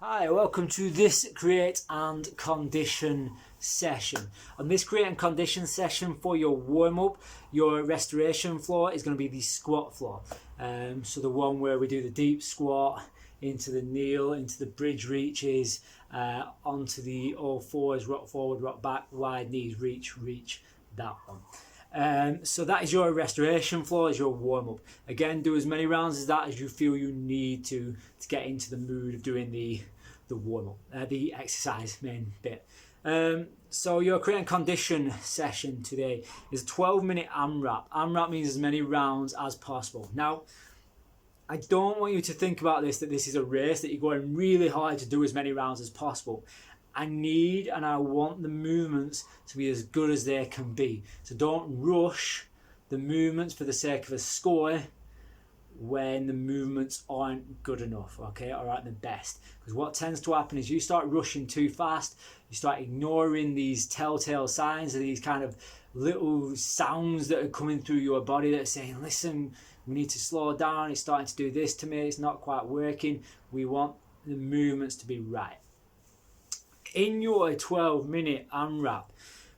Hi, welcome to this create and condition session. On this create and condition session for your warm-up, your restoration floor is going to be the squat floor. So the one where we do the deep squat, into the kneel, into the bridge reaches, onto the all fours, rock forward, rock back, wide knees, reach, that one. So that is your restoration floor, is your warm-up. Again, do as many rounds as that as you feel you need to get into the mood of doing the warm-up, the exercise main bit. So your create and condition session today is a 12-minute AMRAP. AMRAP means as many rounds as possible. Now, I don't want you to think about this, that this is a race, that you're going really hard to do as many rounds as possible. I need and I want the movements to be as good as they can be. So don't rush the movements for the sake of a score when the movements aren't good enough, okay, or aren't the best. Because what tends to happen is you start rushing too fast, you start ignoring these telltale signs, or these kind of little sounds that are coming through your body that are saying, listen, we need to slow down, it's starting to do this to me, it's not quite working. We want the movements to be right. In your 12-minute AMRAP,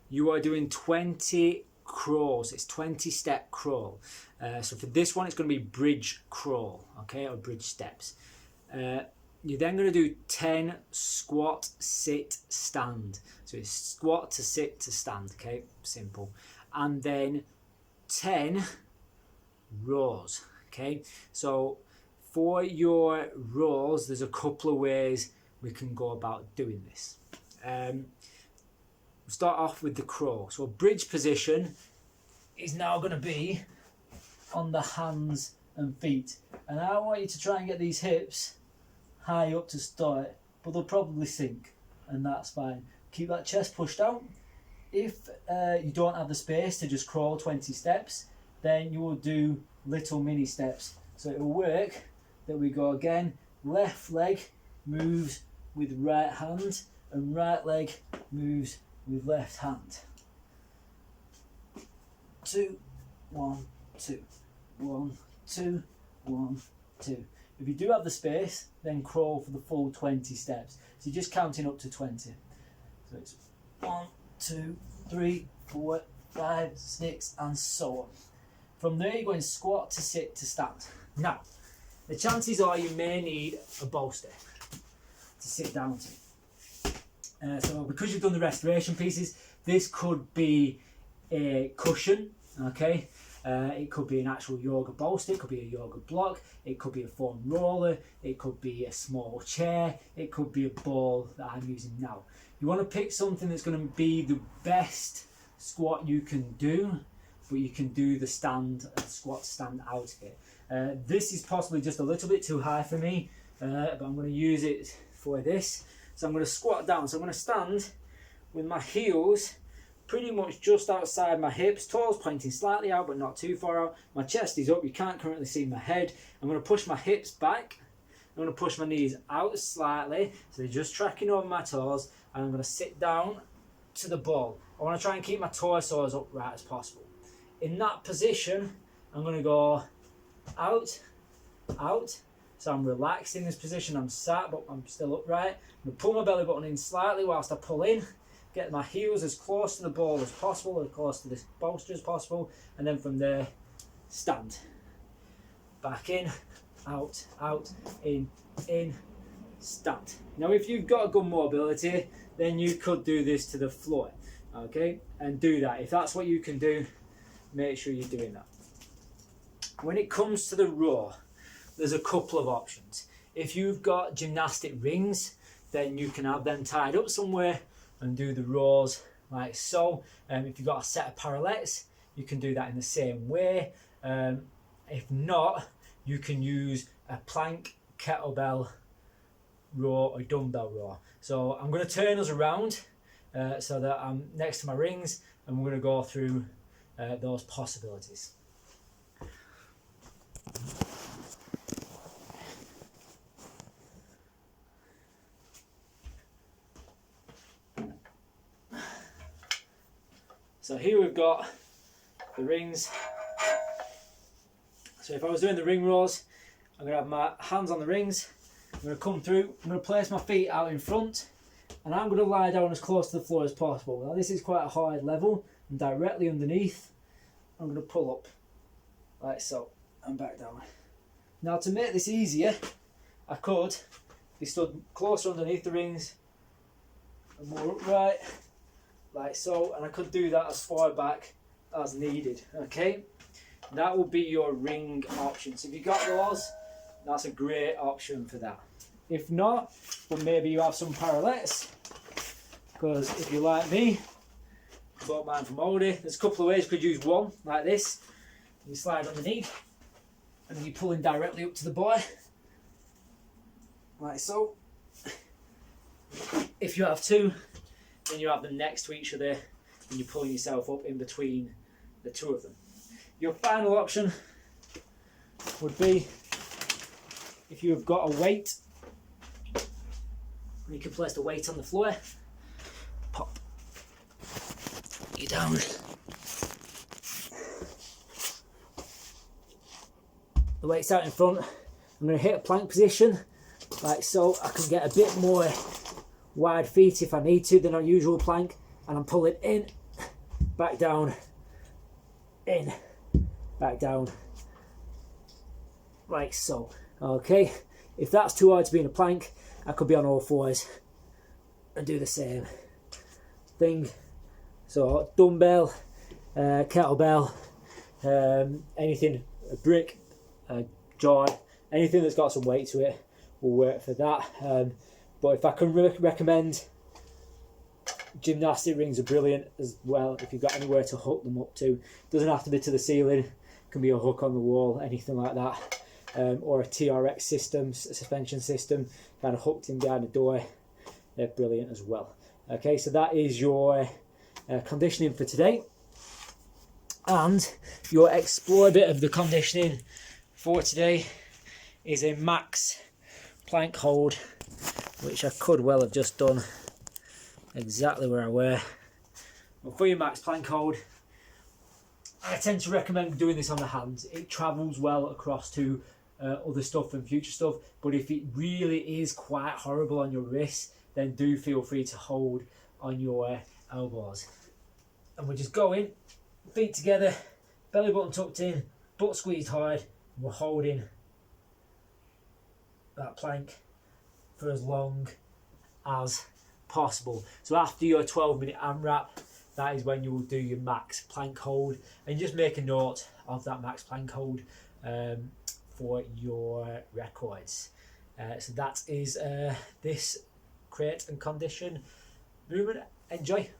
you are doing 20 crawls. It's 20-step crawl. So for this one, it's going to be bridge crawl, okay, or bridge steps. You're then going to do 10 squat, sit, stand. So it's squat to sit to stand, okay, simple. And then 10 rows, okay. So for your rows, there's a couple of ways we can go about doing this. We'll start off with the crawl. So bridge position is now going to be on the hands and feet. And I want you to try and get these hips high up to start, but they'll probably sink, and that's fine. Keep that chest pushed out. If you don't have the space to just crawl 20 steps, then you will do little mini steps. So it will work that we go again, left leg moves with right hand, and right leg moves with left hand. 2, 1, 2, 1, 2, 1, 2. If you do have the space, then crawl for the full 20 steps. So you're just counting up to 20. So it's 1, 2, 3, 4, 5, 6, and so on. From there, you're going squat to sit to stand. Now, the chances are you may need a bolster to sit down to. So because you've done the restoration pieces, this could be a cushion, okay? It could be an actual yoga bolster, it could be a yoga block, it could be a foam roller, it could be a small chair, it could be a ball that I'm using now. You want to pick something that's going to be the best squat you can do, but you can do the squat stand out of it. This is possibly just a little bit too high for me, but I'm going to use it for this. So I'm going to squat down. So I'm going to stand with my heels pretty much just outside my hips, toes pointing slightly out but not too far out. My chest is up, you can't currently see my head. I'm going to push my hips back. I'm going to push my knees out slightly, so they're just tracking over my toes, and I'm going to sit down to the ball. I want to try and keep my torso as upright as possible. In that position, I'm going to go out, out. So I'm relaxed in this position, I'm sat but I'm still upright. I'm going to pull my belly button in slightly whilst I pull in, get my heels as close to the ball as possible, as close to this bolster as possible, and then from there, stand. Back in, out, in, stand. Now if you've got a good mobility, then you could do this to the floor, okay? And do that. If that's what you can do, make sure you're doing that. When it comes to the row, there's a couple of options. If you've got gymnastic rings, then you can have them tied up somewhere and do the rows like so. If you've got a set of parallettes, you can do that in the same way. If not, you can use a plank, kettlebell row or dumbbell row. So I'm going to turn us around so that I'm next to my rings, and we're going to go through those possibilities. So here we've got the rings. So if I was doing the ring rows, I'm going to have my hands on the rings, going to come through, I'm going to place my feet out in front, and I'm going to lie down as close to the floor as possible. Now this is quite a hard level, and directly underneath, I'm going to pull up, like so, and back down. Now to make this easier, I could be stood closer underneath the rings, and more upright, like so, and I could do that as far back as needed, okay? That will be your ring option. So if you've got those, that's a great option for that. If not, well, maybe you have some parallettes, because if you're like me, I bought mine from Aldi. There's a couple of ways you could use one, like this. You slide underneath, and then you're pulling directly up to the boy, like so. If you have two, then you have them next to each other, and you're pulling yourself up in between the two of them. Your final option would be if you've got a weight, you can place the weight on the floor, pop you down, the weight's out in front. I'm going to hit a plank position like so. I can get a bit more wide feet if I need to than our usual plank, and I'm pulling in, back down, in, back down, like so. Okay, if that's too hard to be in a plank, I could be on all fours and do the same thing. So dumbbell, kettlebell, anything, a brick, a jar, anything that's got some weight to it will work for that. But if I can recommend, gymnastic rings are brilliant as well if you've got anywhere to hook them up to. Doesn't have to be to the ceiling, it can be a hook on the wall, anything like that. Or a TRX system, suspension system, kind of hooked in behind the door. They're brilliant as well. Okay, so that is your conditioning for today. And your explore bit of the conditioning for today is a max plank hold, which I could well have just done exactly where I were. Well, for your max plank hold, I tend to recommend doing this on the hands. It travels well across to other stuff and future stuff, but if it really is quite horrible on your wrists, then do feel free to hold on your elbows. And we're just going, feet together, belly button tucked in, butt squeezed hard, and we're holding that plank for as long as possible. So after your 12-minute AMRAP, that is when you will do your max plank hold, and just make a note of that max plank hold for your records. So that is this create and condition movement. Enjoy.